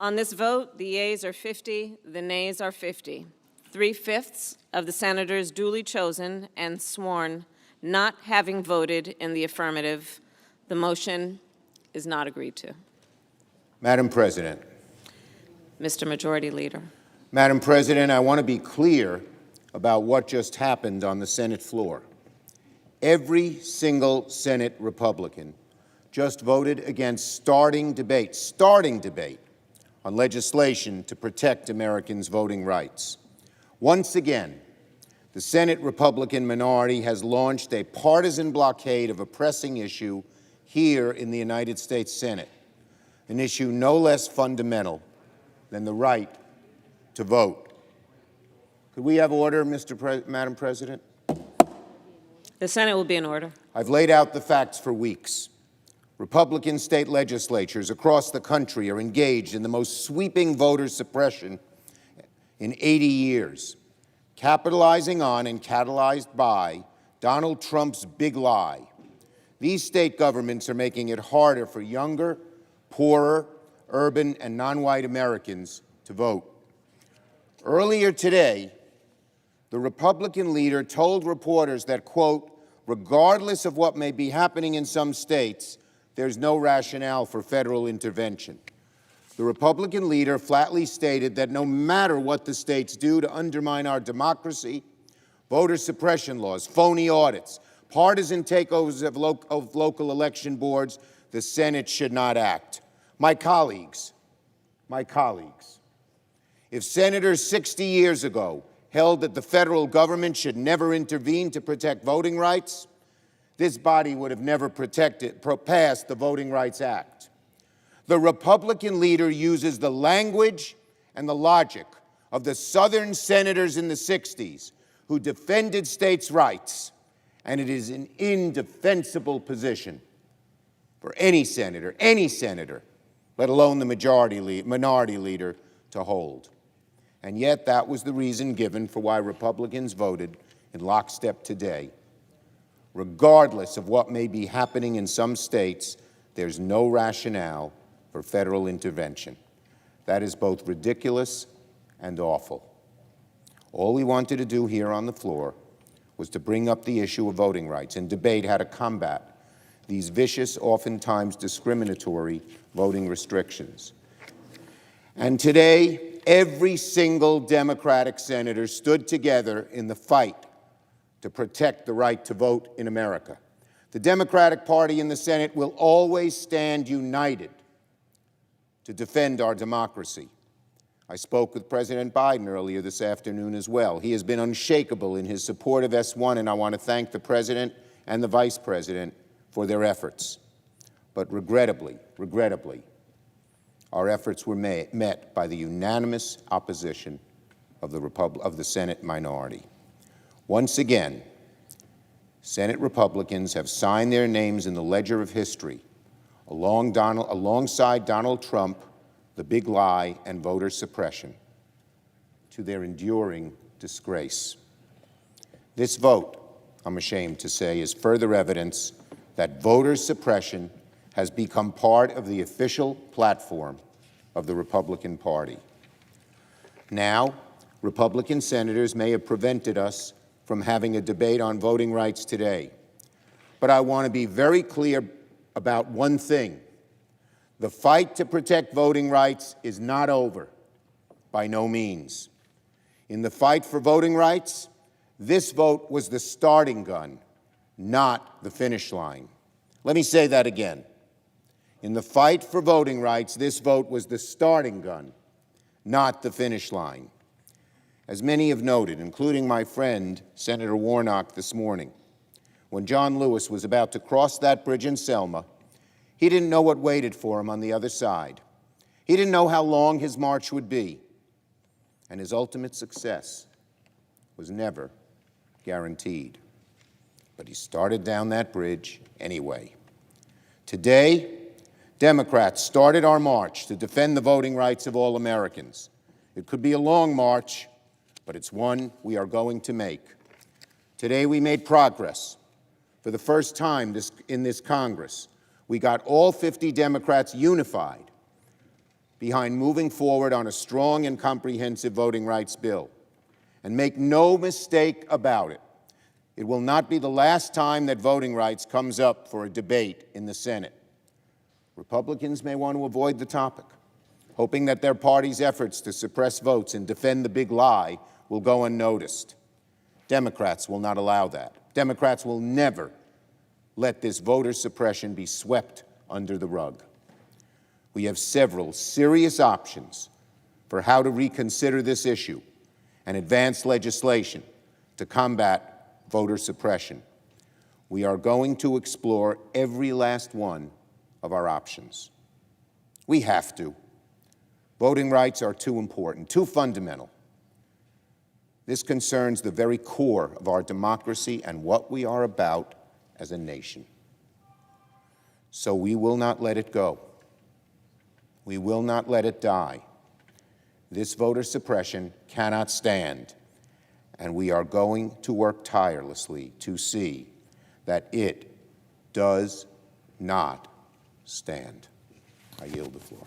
On this vote, the yeas are 50, the nays are 50. 3/5 of the senators duly chosen and sworn not having voted in the affirmative. The motion is not agreed to. Madam President. Mr. Majority Leader. Madam President, I want to be clear about what just happened on the Senate floor. Every single Senate Republican just voted against starting debate on legislation to protect Americans' voting rights. Once again, the Senate Republican minority has launched a partisan blockade of a pressing issue here in the United States Senate, an issue no less fundamental than the right to vote. Could we have order, Madam President? The Senate will be in order. I've laid out the facts for weeks. Republican state legislatures across the country are engaged in the most sweeping voter suppression in 80 years, capitalizing on and catalyzed by Donald Trump's big lie. These state governments are making it harder for younger, poorer, urban, and non-white Americans to vote. Earlier today, the Republican leader told reporters that, quote, regardless of what may be happening in some states, there's no rationale for federal intervention. The Republican leader flatly stated that no matter what the states do to undermine our democracy, voter suppression laws, phony audits, partisan takeovers of local election boards, the Senate should not act. My colleagues, if senators 60 years ago held that the federal government should never intervene to protect voting rights, this body would have never passed the Voting Rights Act. The Republican leader uses the language and the logic of the Southern senators in the 60s who defended states' rights, and it is an indefensible position for any senator, let alone the minority leader, to hold. And yet that was the reason given for why Republicans voted in lockstep today. Regardless of what may be happening in some states, there's no rationale for federal intervention. That is both ridiculous and awful. All we wanted to do here on the floor was to bring up the issue of voting rights and debate how to combat these vicious, oftentimes discriminatory voting restrictions. And today, every single Democratic senator stood together in the fight to protect the right to vote in America. The Democratic Party in the Senate will always stand united to defend our democracy. I spoke with President Biden earlier this afternoon as well. He has been unshakable in his support of S1, and I want to thank the President and the Vice President for their efforts. But regrettably, our efforts were met by the unanimous opposition of the Senate minority. Once again, Senate Republicans have signed their names in the ledger of history alongside Donald Trump, the big lie, and voter suppression, to their enduring disgrace. This vote, I'm ashamed to say, is further evidence that voter suppression has become part of the official platform of the Republican Party. Now, Republican senators may have prevented us from having a debate on voting rights today, but I want to be very clear about one thing. The fight to protect voting rights is not over, by no means. In the fight for voting rights, this vote was the starting gun, not the finish line. Let me say that again. In the fight for voting rights, this vote was the starting gun, not the finish line. As many have noted, including my friend, Senator Warnock, this morning, when John Lewis was about to cross that bridge in Selma, he didn't know what waited for him on the other side. He didn't know how long his march would be, and his ultimate success was never guaranteed. But he started down that bridge anyway. Today, Democrats started our march to defend the voting rights of all Americans. It could be a long march, but it's one we are going to make. Today we made progress. For the first time in this Congress, we got all 50 Democrats unified behind moving forward on a strong and comprehensive voting rights bill. And make no mistake about it, it will not be the last time that voting rights comes up for a debate in the Senate. Republicans may want to avoid the topic, hoping that their party's efforts to suppress votes and defend the big lie will go unnoticed. Democrats will not allow that. Democrats will never let this voter suppression be swept under the rug. We have several serious options for how to reconsider this issue and advance legislation to combat voter suppression. We are going to explore every last one of our options. We have to. Voting rights are too important, too fundamental. This concerns the very core of our democracy and what we are about as a nation. So we will not let it go. We will not let it die. This voter suppression cannot stand, and we are going to work tirelessly to see that it does not stand. I yield the floor.